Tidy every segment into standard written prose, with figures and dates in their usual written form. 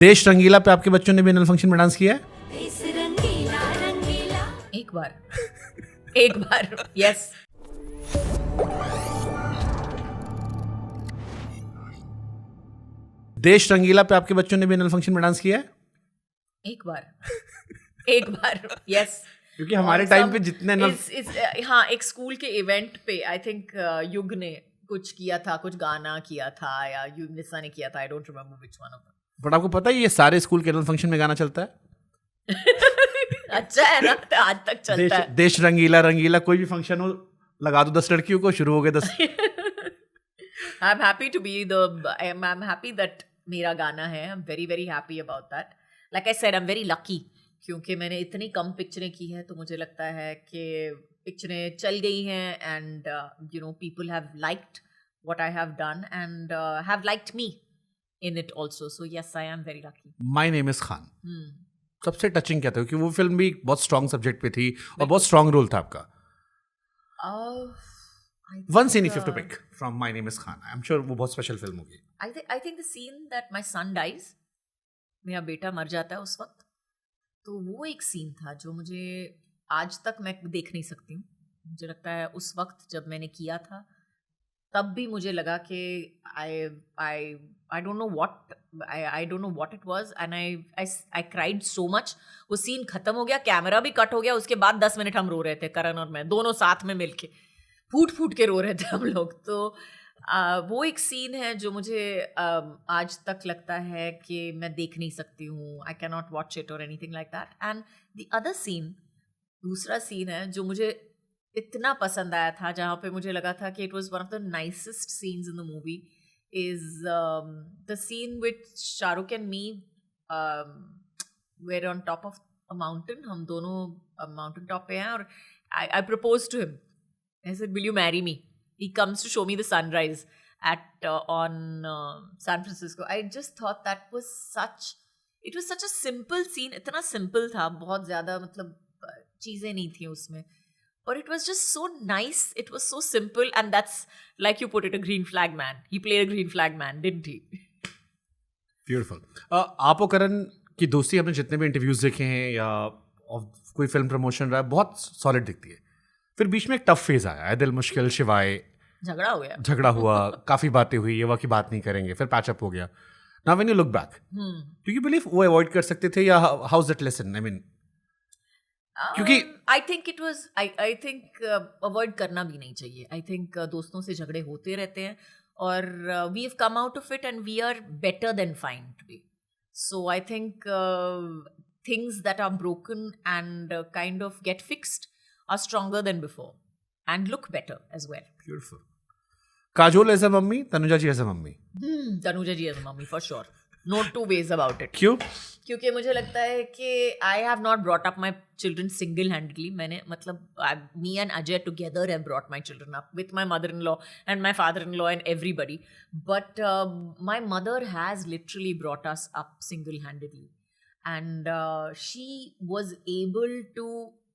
देश रंगीला पे आपके बच्चों ने भी एनुअल फंक्शन में डांस किया है? एक बार यस। देश रंगीला पे आपके बच्चों ने भी एनुअल फंक्शन में डांस किया है? एक बार यस। क्योंकि हमारे टाइम पे जितने हाँ, एक स्कूल के इवेंट पे आई थिंक युग ने कुछ किया था, कुछ गाना किया था या युग निशा ने किया था, I don't remember which one of them. But आपको पता है ये सारे स्कूल के एनुअल फंक्शन में गाना चलता है? अच्छा है ना, तो आज तक चलता है। देश रंगीला रंगीला कोई भी फंक्शन हो, लगा दो 10 लड़कियों को, शुरू हो गए 10। I'm happy to be I'm happy that मेरा गाना है। I'm very very happy about that. Like I said, I'm very lucky क्योंकि मैंने इतनी कम पिक्चरें की हैं, तो मुझे लगता है कि पिक्चरें चल गई हैं and people have liked what I have done and have liked me in it also. So yes, I am very lucky. My name is Khan. सबसे टचिंग क्या था? क्योंकि वो फिल्म भी बहुत स्ट्रॉन्ग सब्जेक्ट पे थी और बहुत स्ट्रॉन्ग रोल था आपका। One scene if you have to pick from My Name is Khan. I'm sure वो बहुत स्पेशल फिल्म होगी। I think the scene that my son dies, मेरा बेटा मर जाता है उस वक्त, तो वो एक सीन था जो मुझे आज तक मैं देख नहीं सकती हूँ। मुझे लगता है उस वक्त जब मैंने किया था तब भी मुझे लगा कि I don't know what it was and I cried so much. वो सीन खत्म हो गया, कैमरा भी कट हो गया, उसके बाद 10 मिनट हम रो रहे थे, करण और मैं दोनों साथ में मिलके फूट के रो रहे थे हम लोग। तो वो एक सीन है जो मुझे आज तक लगता है कि मैं देख नहीं सकती हूँ। I can not watch it और anything like that. And the other scene, दूसरा सीन है जो मुझे इतना पसंद आया था, जहाँ पे मुझे लगा था कि it was one of the nicest scenes in the movie, is the scene with Shahrukh and me were on top of a mountain. हम दोनों माउंटेन टॉप पे हैं और I propose to him. I said, will you marry me? He comes to show me the sunrise on San Francisco. I just thought it was such a simple scene. इतना simple था, बहुत ज़्यादा मतलब चीज़ें नहीं थी उसमें. But it was just so nice. It was so simple, and that's, like you put it, a green flag man. He played a green flag man, didn't he? Beautiful. आप और करण की दोस्ती आपने जितने भी इंटरव्यूज देखे हैं या कोई फिल्म प्रमोशन रहा है, बहुत सॉलिड दिखती है। फिर बीच में एक टफ फेज आया, दिल मुश्किल, शिवाय, झगड़ा हुआ, काफी बातें हुई, ये की बात नहीं करेंगे, फिर पैचअप हो गया। Now when you look back, do you believe वो अवॉइड कर सकते थे या how is that lesson? I mean, क्योंकि आई थिंक अवॉइड करना भी नहीं चाहिए। आई थिंक दोस्तों से झगड़े होते रहते हैं और we have come out of it and we are better than fine today. So I think things that are broken and kind of get fixed are stronger than before and look better as well. Beautiful. Kajol as a mummy, Tanuja ji as a mummy. Tanuja ji as a mummy for sure. No two ways about it. क्यों? क्योंकि मुझे लगता है कि I have not brought up my children single-handedly. मैंने मतलब me and Ajay together have brought my children up with my mother-in-law and my father-in-law and everybody. But my mother has literally brought us up single-handedly, and she was able to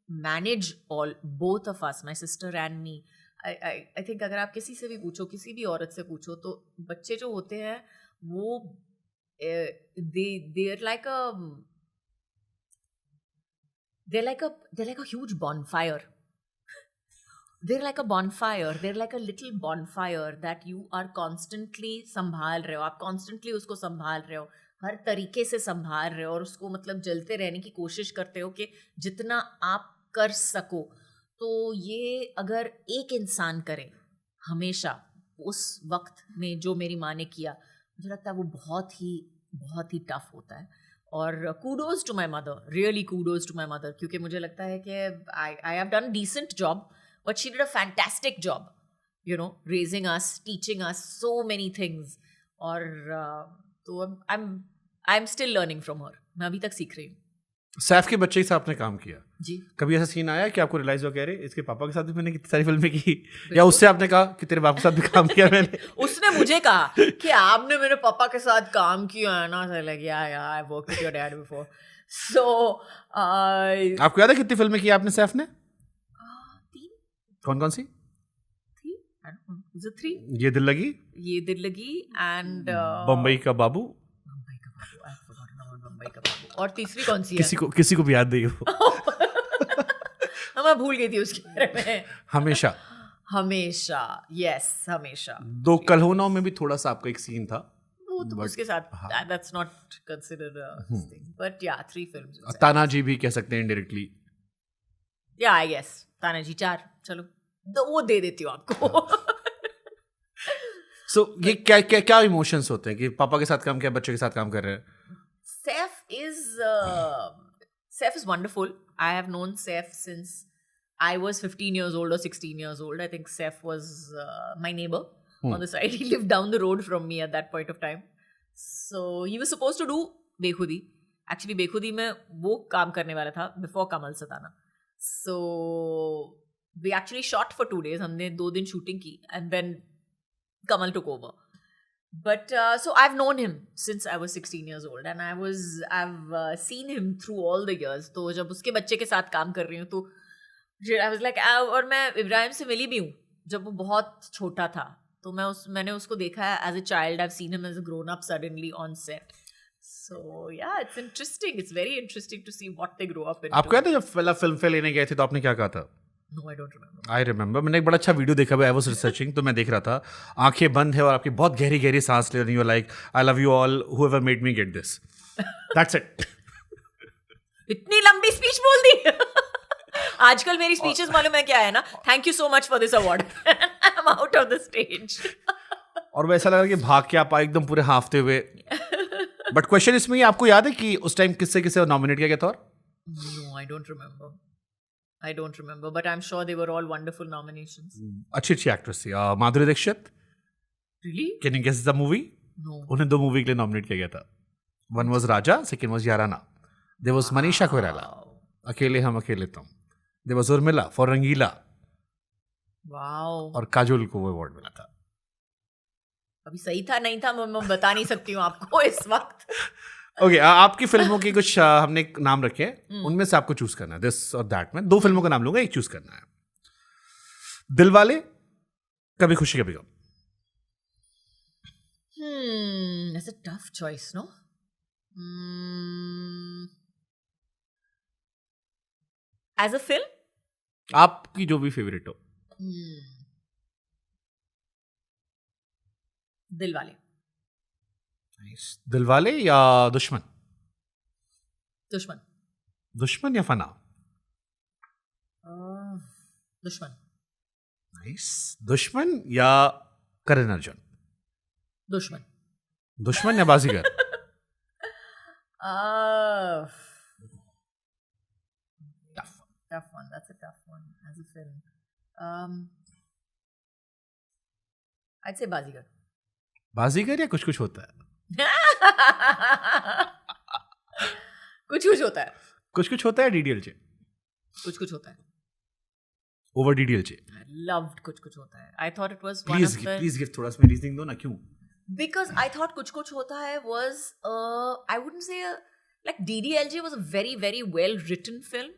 manage both of us, my sister and me. I think अगर आप किसी से भी पूछो, किसी भी औरत से पूछो, तो बच्चे जो होते हैं वो they're like a huge bonfire. They're like a bonfire. They're like a little bonfire that you are constantly संभाल रहे हो. आप constantly उसको संभाल रहे हो, हर तरीके से संभाल रहे हो और उसको मतलब जलते रहने की कोशिश करते हो कि जितना आप कर सको। तो ये अगर एक इंसान करे हमेशा, उस वक्त में जो मेरी माँ ने किया, मुझे लगता है वो बहुत ही टफ होता है। और kudos to my mother, really kudos to my mother, क्योंकि मुझे लगता है कि I have done decent job but she did a fantastic job, raising us, teaching us so many things. और तो I am still learning from her. मैं अभी तक सीख रही हूँ। सैफ के बच्चे के साथ आपने काम किया जी। कभी ऐसा सीन आया कि आपको रियलाइज हो, कह रहे इसके पापा के साथ भी मैंने कितनी सारी फिल्में की, या उससे आपने कहा कि तेरे बाप के साथ भी काम किया मैंने? उसने मुझे कहा कि आपने मेरे पापा के साथ काम किया है ना। लाइक या I worked with your dad before. So आपको याद है कितनी फिल्में की आपने सैफ ने? 3। कौन सी? 3। ये दिल लगी एंड बम्बई का बाबू। और बम्बई का बाबू, और तीसरी कौन सी है? किसी को भी याद नहीं हो। मैं भूल गई थी उसके बारे में। हमेशा यस, हमेशा। दो कल हो ना में भी थोड़ा सा आपका एक सीन था, वो तो But- उसके साथ हाँ। that's not considered a thing, but yeah, 3 films. Tanaji भी कह सकते हैं indirectly. Yeah, I guess Tanaji 4, चलो तो वो दे देती हूँ आपको। सो ये क्या क्या क्या इमोशंस होते हैं कि पापा के साथ काम किया, बच्चे के साथ काम कर रहे हैं? Saif is wonderful. I have known Saif since I was 15 years old or 16 years old. I think Saif was my neighbor on the side. He lived down the road from me at that point of time. So he was supposed to do Bekhudi. Actually, Bekhudi में वो काम करने वाला था before Kamal Satana. So we actually shot for 2 days. हमने 2 दिन shooting की and then Kamal took over. But so I've known him since I was 16 years old and I've seen him through all the years. तो जब उसके बच्चे के साथ काम कर रही हूँ तो I was like, और मैं इब्राहिम से मिली भी हूँ जब वो बहुत छोटा था, तो मैंने उसको देखा है as a child. I've seen him as a grown up suddenly on set. So yeah, it's interesting. It's very interesting to see what they grow up into. आपको याद है जब पहला फिल्म फेयर लेने गए थे तो आपने क्या कहा था? No, I don't remember. I remember, मैंने एक बड़ा अच्छा वीडियो देखा हुआ, आई वाज रिसर्चिंग, तो मैं देख रहा था आंखें बंद है और आपकी बहुत गहरी गहरी सांस ले रही हो, like I love you all whoever made me get this, that's it. इतनी लंबी स्पीच बोल दी। आजकल मेरी स्पीचेस मालूम है क्या है ना, thank you so much for this award, I am out of the stage. और वैसा लगा कि भाग के आप आए एकदम पूरे हाफते हुए। बट क्वेश्चन इसमें आपको याद है कि उस टाइम किससे किसे नॉमिनेट किया गया था? और No, I don't remember, but I'm sure they were all wonderful nominations. अच्छी अच्छी एक्ट्रेस थी। Madhuri Dixit, Really? Can you guess the movie? No. उन्हें 2 मूवी के लिए नॉमिनेट किया गया था। One was Raja, second was Yaarana. There was Manisha Koirala, Akele Hum Akele Tum. There was Urmila for Rangeela, Wow. और काजोल को वो अवार्ड मिला था। अभी सही था नहीं था मैं बता नहीं सकती हूँ आपको इस वक्त। ओके, आपकी फिल्मों की कुछ हमने एक नाम रखे हैं, उनमें से आपको चूज करना है, दिस और दैट में 2 फिल्मों का नाम लूंगा, एक चूज करना है। दिलवाले, कभी खुशी कभी गम। That's a tough choice, no? As a film? आपकी जो भी फेवरेट हो। दिलवाले। दिलवाले या दुश्मन? दुश्मन। दुश्मन या फना? दुश्मन। नाइस। दुश्मन या करण अर्जुन? दुश्मन। दुश्मन या बाजीगर? Tough one. That's a tough one as a film. I'd say बाजीगर। बाजीगर या कुछ कुछ होता है? कुछ कुछ होता है। कुछ कुछ होता है डीडीएलजे? कुछ कुछ होता है। Over DDLJ? I loved कुछ कुछ होता है। I thought it was one please of the please give थोड़ा सा रीजनिंग दो ना, क्यों? because I thought कुछ कुछ होता है was I wouldn't say like DDLJ was a very very well written film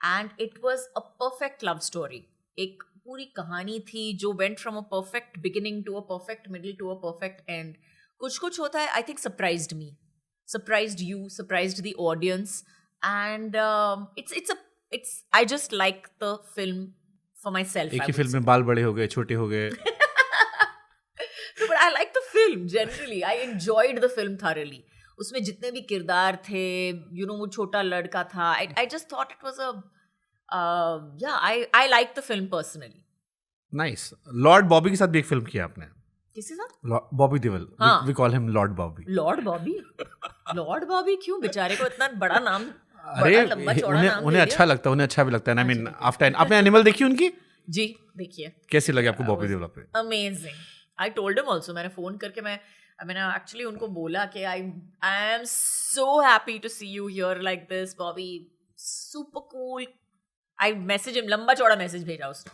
and it was a perfect love story. एक पूरी कहानी थी जो went from a perfect beginning to a perfect middle to a perfect end. कुछ होता है I think surprised me, surprised you, surprised the audience, and it's I just like the film for myself. एक ही film में बाल बड़े हो गए, छोटे हो गए। No, but I like the film generally. I enjoyed the film thoroughly. उसमें जितने भी किरदार थे, वो छोटा लड़का था. I just thought it was I like the film personally. Nice. Lord Bobby के साथ भी एक फिल्म किया आपने। किसके साथ? Bobby Deol. We call him lord Bobby. Lord Bobby? Lord Bobby क्यों? बेचारे को इतना बड़ा नाम, अरे उन्हें अच्छा लगता है, उन्हें अच्छा भी लगता है। आई मीन आफ्टर आपने एनिमल देखी उनकी? जी देखिए। कैसी लगी आपको बॉबी देओल पे? Amazing. I told him also, मैंने फोन करके मैंने एक्चुअली उनको बोला कि I am so happy to see you here like this Bobby, super cool. I message him, लंबा चौड़ा मैसेज भेजा उसने।